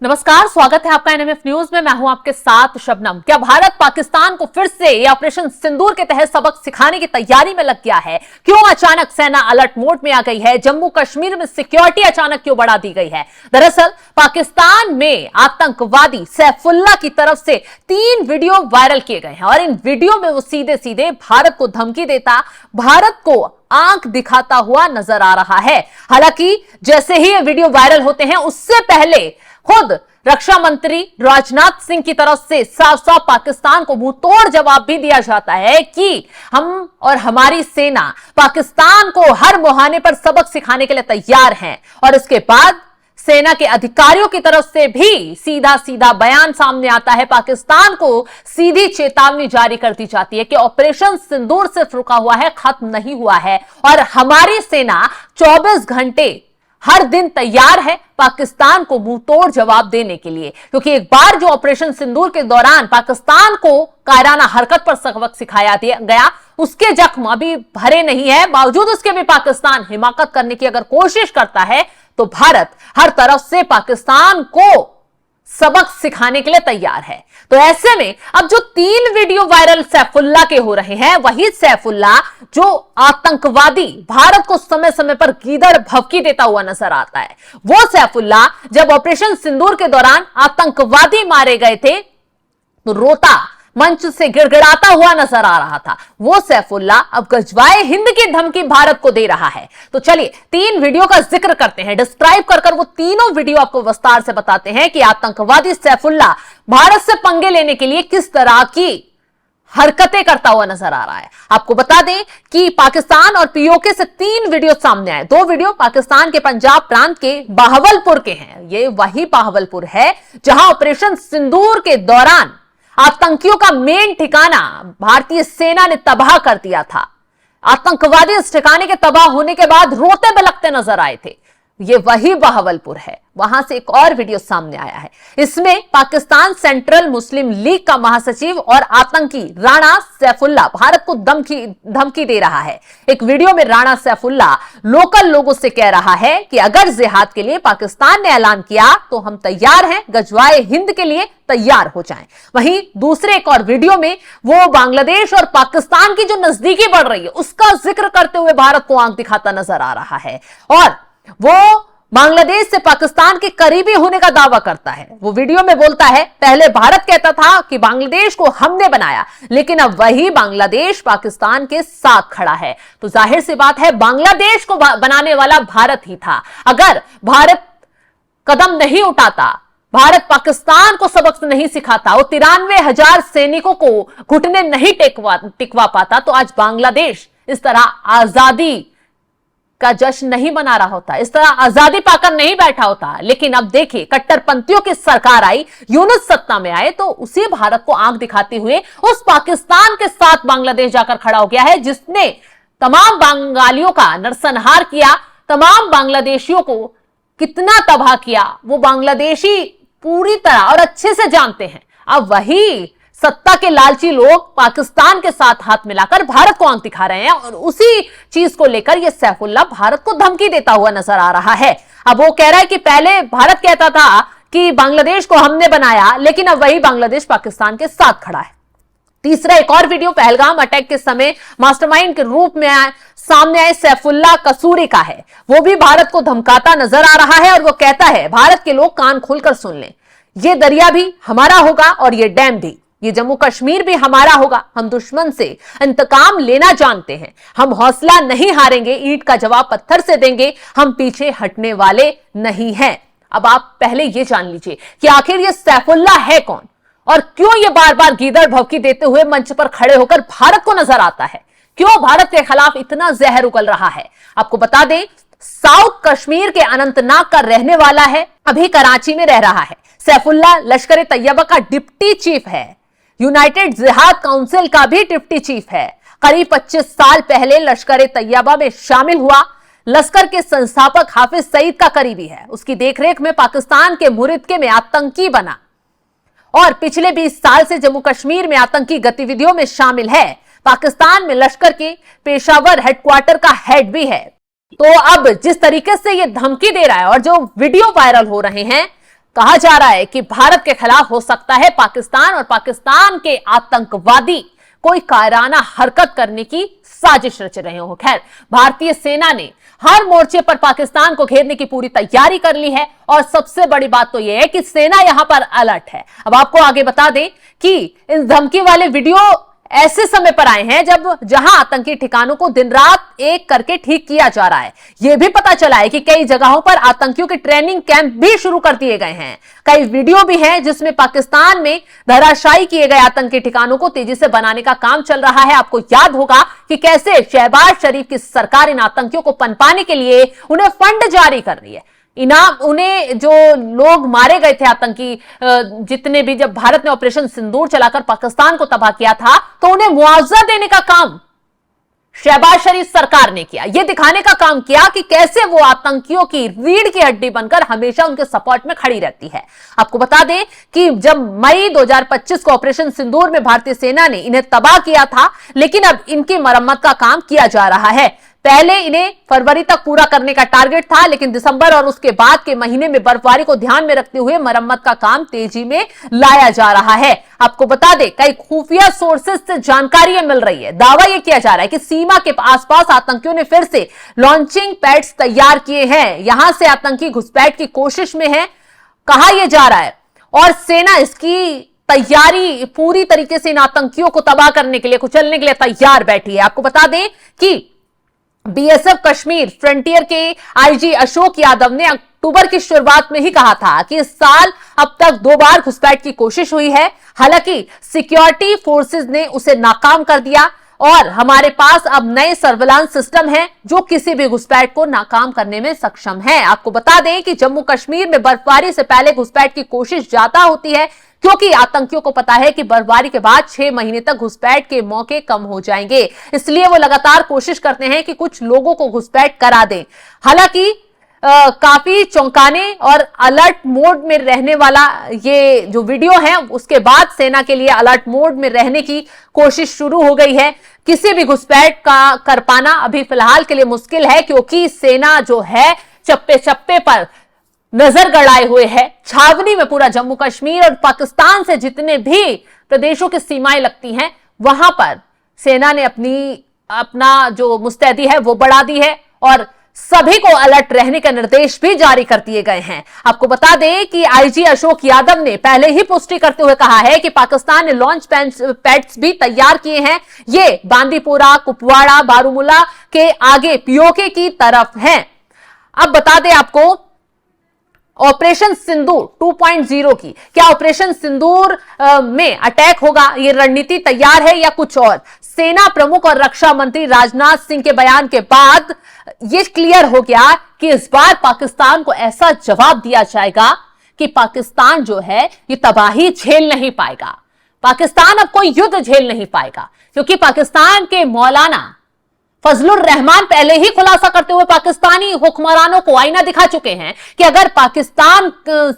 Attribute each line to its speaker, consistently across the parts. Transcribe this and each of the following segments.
Speaker 1: नमस्कार, स्वागत है आपका एनएमएफ न्यूज में। मैं हूं आपके साथ शबनम। क्या भारत पाकिस्तान को फिर से ये ऑपरेशन सिंदूर के तहत सबक सिखाने की तैयारी में लग गया है? क्यों अचानक सेना अलर्ट मोड में आ गई है? जम्मू कश्मीर में सिक्योरिटी अचानक क्यों बढ़ा दी गई है? दरअसल पाकिस्तान में आतंकवादी सैफुल्लाह की तरफ से 3 वीडियो वायरल किए गए हैं और इन वीडियो में वो सीधे सीधे भारत को धमकी देता, भारत को आंख दिखाता हुआ नजर आ रहा है। हालांकि जैसे ही ये वीडियो वायरल होते हैं उससे पहले खुद रक्षा मंत्री राजनाथ सिंह की तरफ से साफ साफ पाकिस्तान को मुंह तोड़ जवाब भी दिया जाता है कि हम और हमारी सेना पाकिस्तान को हर मुहाने पर सबक सिखाने के लिए तैयार हैं। और इसके बाद सेना के अधिकारियों की तरफ से भी सीधा सीधा बयान सामने आता है, पाकिस्तान को सीधी चेतावनी जारी कर दी जाती है कि ऑपरेशन सिंदूर सिर्फ रुका हुआ है, खत्म नहीं हुआ है और हमारी सेना 24 घंटे हर दिन तैयार है पाकिस्तान को मुंह तोड़ जवाब देने के लिए। क्योंकि एक बार जो ऑपरेशन सिंदूर के दौरान पाकिस्तान को कायराना हरकत पर सबक सिखाया गया, उसके जख्म अभी भरे नहीं है। बावजूद उसके भी पाकिस्तान हिमाकत करने की अगर कोशिश करता है तो भारत हर तरफ से पाकिस्तान को सबक सिखाने के लिए तैयार है। तो ऐसे में अब जो 3 वीडियो वायरल सैफुल्लाह के हो रहे हैं, वही सैफुल्लाह जो आतंकवादी भारत को समय समय पर गीदड़ भभकी देता हुआ नजर आता है, वो सैफुल्लाह जब ऑपरेशन सिंदूर के दौरान आतंकवादी मारे गए थे तो रोता, मंच से गिड़गिड़ाता हुआ नजर आ रहा था। वो सैफुल्लाह अब गजवाए हिंद की धमकी भारत को दे रहा है। तो चलिए 3 वीडियो का जिक्र करते हैं, डिस्क्राइब कर वो तीनों वीडियो आपको विस्तार से बताते हैं कि आतंकवादी सैफुल्लाह भारत से पंगे लेने के लिए किस तरह की हरकतें करता हुआ नजर आ रहा है। आपको बता दें कि पाकिस्तान और पीओके से 3 वीडियो सामने आए। 2 वीडियो पाकिस्तान के पंजाब प्रांत के बहावलपुर के हैं। ये वही बहावलपुर है जहां ऑपरेशन सिंदूर के दौरान आतंकियों का मेन ठिकाना भारतीय सेना ने तबाह कर दिया था। आतंकवादी इस ठिकाने के तबाह होने के बाद रोते बिलखते नजर आए थे। ये वही बहावलपुर है। वहां से एक और वीडियो सामने आया है। इसमें पाकिस्तान सेंट्रल मुस्लिम लीग का महासचिव और आतंकी राणा सैफुल्लाह भारत को धमकी दे रहा है। एक वीडियो में राणा सैफुल्लाह लोकल लोगों से कह रहा है कि अगर जिहाद के लिए पाकिस्तान ने ऐलान किया तो हम तैयार हैं, गजवाए हिंद के लिए तैयार हो जाएं। वहीं दूसरे एक और वीडियो में वो बांग्लादेश और पाकिस्तान की जो नजदीकी बढ़ रही है उसका जिक्र करते हुए भारत को आंख दिखाता नजर आ रहा है और वो बांग्लादेश से पाकिस्तान के करीबी होने का दावा करता है। वो वीडियो में बोलता है, पहले भारत कहता था कि बांग्लादेश को हमने बनाया, लेकिन अब वही बांग्लादेश पाकिस्तान के साथ खड़ा है। तो जाहिर सी बात है बांग्लादेश को बनाने वाला भारत ही था। अगर भारत कदम नहीं उठाता, भारत पाकिस्तान को सबक नहीं सिखाता, वो 93,000 सैनिकों को घुटने नहीं टिकवा पाता, तो आज बांग्लादेश इस तरह आजादी का जश्न नहीं मना रहा होता, इस तरह आजादी पाकर नहीं बैठा होता। लेकिन अब देखिए कट्टरपंथियों की सरकार आई, यूनुस सत्ता में आए, तो उसी भारत को आंख दिखाते हुए उस पाकिस्तान के साथ बांग्लादेश जाकर खड़ा हो गया है जिसने तमाम बंगालियों का नरसंहार किया, तमाम बांग्लादेशियों को कितना तबाह किया वो बांग्लादेशी पूरी तरह और अच्छे से जानते हैं। अब वही सत्ता के लालची लोग पाकिस्तान के साथ हाथ मिलाकर भारत को आंख दिखा रहे हैं और उसी चीज को लेकर यह सैफुल्लाह भारत को धमकी देता हुआ नजर आ रहा है। अब वो कह रहा है कि पहले भारत कहता था कि बांग्लादेश को हमने बनाया, लेकिन अब वही बांग्लादेश पाकिस्तान के साथ खड़ा है। तीसरा एक और वीडियो पहलगाम अटैक के समय मास्टरमाइंड के रूप में सामने आए सैफुल्लाह कसूरी का है। वो भी भारत को धमकाता नजर आ रहा है और वो कहता है, भारत के लोग कान खोलकर सुन लें, ये दरिया भी हमारा होगा और ये डैम भी, ये जम्मू कश्मीर भी हमारा होगा। हम दुश्मन से इंतकाम लेना जानते हैं, हम हौसला नहीं हारेंगे, ईंट का जवाब पत्थर से देंगे, हम पीछे हटने वाले नहीं हैं। अब आप पहले ये जान लीजिए कि आखिर ये सैफुल्लाह है कौन और क्यों ये बार बार गीदड़ भभकी देते हुए मंच पर खड़े होकर भारत को नजर आता है, क्यों भारत के खिलाफ इतना जहर उगल रहा है। आपको बता दें, साउथ कश्मीर के अनंतनाग का रहने वाला है, अभी कराची में रह रहा है। सैफुल्लाह लश्कर तैयबा का डिप्टी चीफ है, यूनाइटेड जिहाद काउंसिल का भी डिप्टी चीफ है। करीब 25 साल पहले लश्कर तैयबा में शामिल हुआ। लश्कर के संस्थापक हाफिज सईद का करीबी है। उसकी देखरेख में पाकिस्तान के मुरिदके में आतंकी बना और पिछले 20 साल से जम्मू कश्मीर में आतंकी गतिविधियों में शामिल है। पाकिस्तान में लश्कर के पेशावर हेडक्वार्टर का हेड भी है। तो अब जिस तरीके से ये धमकी दे रहा है और जो वीडियो वायरल हो रहे हैं, कहा जा रहा है कि भारत के खिलाफ हो सकता है पाकिस्तान और पाकिस्तान के आतंकवादी कोई कायराना हरकत करने की साजिश रच रहे हो। खैर, भारतीय सेना ने हर मोर्चे पर पाकिस्तान को घेरने की पूरी तैयारी कर ली है और सबसे बड़ी बात तो यह है कि सेना यहां पर अलर्ट है। अब आपको आगे बता दें कि इन धमकी वाले वीडियो ऐसे समय पर आए हैं जहां आतंकी ठिकानों को दिन रात एक करके ठीक किया जा रहा है। यह भी पता चला है कि कई जगहों पर आतंकियों के ट्रेनिंग कैंप भी शुरू कर दिए गए हैं। कई वीडियो भी हैं जिसमें पाकिस्तान में धराशायी किए गए आतंकी ठिकानों को तेजी से बनाने का काम चल रहा है। आपको याद होगा कि कैसे शहबाज शरीफ की सरकार इन आतंकियों को पनपाने के लिए उन्हें फंड जारी कर रही है। इनाम, उन्हें जो लोग मारे गए थे आतंकी, जितने भी, जब भारत ने ऑपरेशन सिंदूर चलाकर पाकिस्तान को तबाह किया था तो उन्हें मुआवजा देने का काम शहबाज शरीफ सरकार ने किया। यह दिखाने का काम किया कि कैसे वो आतंकियों की रीढ़ की हड्डी बनकर हमेशा उनके सपोर्ट में खड़ी रहती है। आपको बता दें कि जब मई 2025 को ऑपरेशन सिंदूर में भारतीय सेना ने इन्हें तबाह किया था, लेकिन अब इनकी मरम्मत का काम किया जा रहा है। पहले इन्हें फरवरी तक पूरा करने का टारगेट था, लेकिन दिसंबर और उसके बाद के महीने में बर्फबारी को ध्यान में रखते हुए मरम्मत का काम तेजी में लाया जा रहा है। आपको बता दें, कई खुफिया सोर्सेज से जानकारी मिल रही है। दावा यह किया जा रहा है कि सीमा के आसपास आतंकियों ने फिर से लॉन्चिंग पैड्स तैयार किए हैं। यहां से आतंकी घुसपैठ की कोशिश में है, कहा यह जा रहा है, और सेना इसकी तैयारी पूरी तरीके से इन आतंकियों को तबाह करने के लिए, कुचलने के लिए तैयार बैठी है। आपको बता दें कि बीएसएफ कश्मीर फ्रंटियर के आईजी अशोक यादव ने अक्टूबर की शुरुआत में ही कहा था कि इस साल अब तक 2 बार घुसपैठ की कोशिश हुई है। हालांकि सिक्योरिटी फोर्सेस ने उसे नाकाम कर दिया और हमारे पास अब नए सर्विलांस सिस्टम है जो किसी भी घुसपैठ को नाकाम करने में सक्षम है। आपको बता दें कि जम्मू कश्मीर में बर्फबारी से पहले घुसपैठ की कोशिश ज्यादा होती है, क्योंकि आतंकियों को पता है कि बर्फबारी के बाद 6 महीने तक घुसपैठ के मौके कम हो जाएंगे। इसलिए वो लगातार कोशिश करते हैं कि कुछ लोगों को घुसपैठ करा दें। हालांकि काफी चौंकाने और अलर्ट मोड में रहने वाला ये जो वीडियो है, उसके बाद सेना के लिए अलर्ट मोड में रहने की कोशिश शुरू हो गई है। किसी भी घुसपैठ का कर पाना अभी फिलहाल के लिए मुश्किल है, क्योंकि सेना जो है चप्पे चप्पे पर नजर गड़ाए हुए है। छावनी में पूरा जम्मू कश्मीर और पाकिस्तान से जितने भी प्रदेशों की सीमाएं लगती हैं, वहां पर सेना ने अपना जो मुस्तैदी है वो बढ़ा दी है और सभी को अलर्ट रहने का निर्देश भी जारी कर दिए गए हैं। आपको बता दें कि आईजी अशोक यादव ने पहले ही पुष्टि करते हुए कहा है कि पाकिस्तान ने लॉन्च पैड्स भी तैयार किए हैं। ये बांदीपुरा, कुपवाड़ा, बारूमुला के आगे पीओके की तरफ हैं। अब बता दें आपको ऑपरेशन सिंदूर 2.0 की, क्या ऑपरेशन सिंदूर में अटैक होगा, ये रणनीति तैयार है या कुछ और? सेना प्रमुख और रक्षा मंत्री राजनाथ सिंह के बयान के बाद यह क्लियर हो गया कि इस बार पाकिस्तान को ऐसा जवाब दिया जाएगा कि पाकिस्तान जो है ये तबाही झेल नहीं पाएगा। पाकिस्तान अब कोई युद्ध झेल नहीं पाएगा, क्योंकि पाकिस्तान के मौलाना फजलुर रहमान पहले ही खुलासा करते हुए पाकिस्तानी हुक्मरानों को आईना दिखा चुके हैं कि अगर पाकिस्तान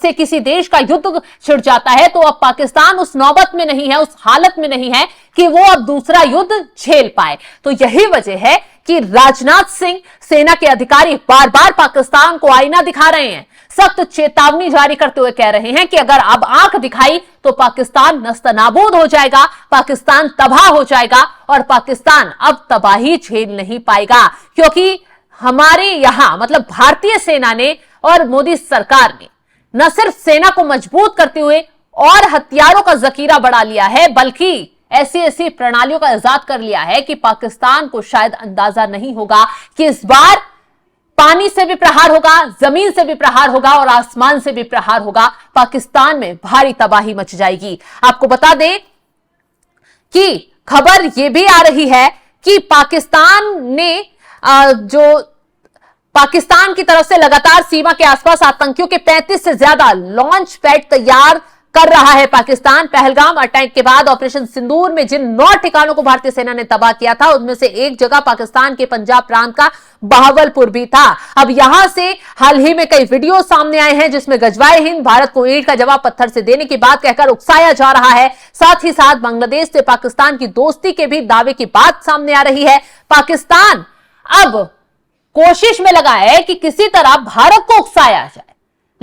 Speaker 1: से किसी देश का युद्ध छिड़ जाता है तो अब पाकिस्तान उस नौबत में नहीं है, उस हालत में नहीं है कि वो अब दूसरा युद्ध झेल पाए। तो यही वजह है कि राजनाथ सिंह, सेना के अधिकारी बार बार पाकिस्तान को आईना दिखा रहे हैं, सख्त चेतावनी जारी करते हुए कह रहे हैं कि अगर अब आंख दिखाई तो पाकिस्तान नस्तनाबूद हो जाएगा, पाकिस्तान तबाह हो जाएगा और पाकिस्तान अब तबाही झेल नहीं पाएगा। क्योंकि हमारे यहां, मतलब भारतीय सेना ने और मोदी सरकार ने न सिर्फ सेना को मजबूत करते हुए और हथियारों का जखीरा बढ़ा लिया है, बल्कि ऐसी ऐसी प्रणालियों का इजाद कर लिया है कि पाकिस्तान को शायद अंदाजा नहीं होगा कि इस बार पानी से भी प्रहार होगा, जमीन से भी प्रहार होगा और आसमान से भी प्रहार होगा। पाकिस्तान में भारी तबाही मच जाएगी। आपको बता दें कि खबर यह भी आ रही है कि पाकिस्तान ने पाकिस्तान की तरफ से लगातार सीमा के आसपास आतंकियों के 35 से ज्यादा लॉन्च पैड तैयार कर रहा है। पाकिस्तान पहलगाम अटैक के बाद ऑपरेशन सिंदूर में जिन 9 ठिकानों को भारतीय सेना ने तबाह किया था, उनमें से एक जगह पाकिस्तान के पंजाब प्रांत का बहावलपुर भी था। अब यहां से हाल ही में कई वीडियो सामने आए हैं जिसमें गजवाए हिंद भारत को ईंट का जवाब पत्थर से देने की बात कहकर उकसाया जा रहा है। साथ ही साथ बांग्लादेश से पाकिस्तान की दोस्ती के भी दावे की बात सामने आ रही है। पाकिस्तान अब कोशिश में लगा है कि किसी तरह भारत को उकसाया जाए,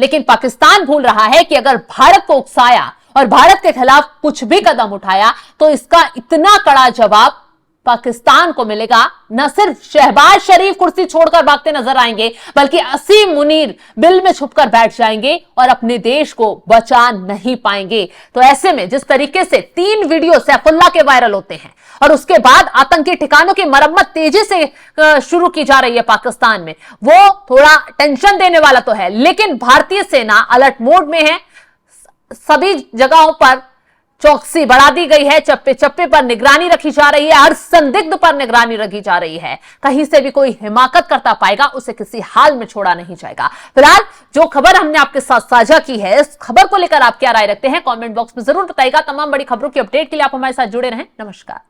Speaker 1: लेकिन पाकिस्तान भूल रहा है कि अगर भारत को उकसाया और भारत के खिलाफ कुछ भी कदम उठाया तो इसका इतना कड़ा जवाब पाकिस्तान को मिलेगा। न सिर्फ शहबाज शरीफ कुर्सी छोड़कर भागते नजर आएंगे, बल्कि असीम मुनीर बिल में छुपकर बैठ जाएंगे और अपने देश को बचा नहीं पाएंगे। तो ऐसे में जिस तरीके से 3 वीडियो सैफुल्लाह के वायरल होते हैं और उसके बाद आतंकी ठिकानों की मरम्मत तेजी से शुरू की जा रही है पाकिस्तान में, वो थोड़ा टेंशन देने वाला तो है। लेकिन भारतीय सेना अलर्ट मोड में है, सभी जगहों पर चौकसी बढ़ा दी गई है, चप्पे चप्पे पर निगरानी रखी जा रही है, हर संदिग्ध पर निगरानी रखी जा रही है। कहीं से भी कोई हिमाकत करता पाएगा उसे किसी हाल में छोड़ा नहीं जाएगा। फिलहाल जो खबर हमने आपके साथ साझा की है, इस खबर को लेकर आप क्या राय रखते हैं कमेंट बॉक्स में जरूर बताइएगा। तमाम बड़ी खबरों की अपडेट के लिए आप हमारे साथ जुड़े रहें। नमस्कार।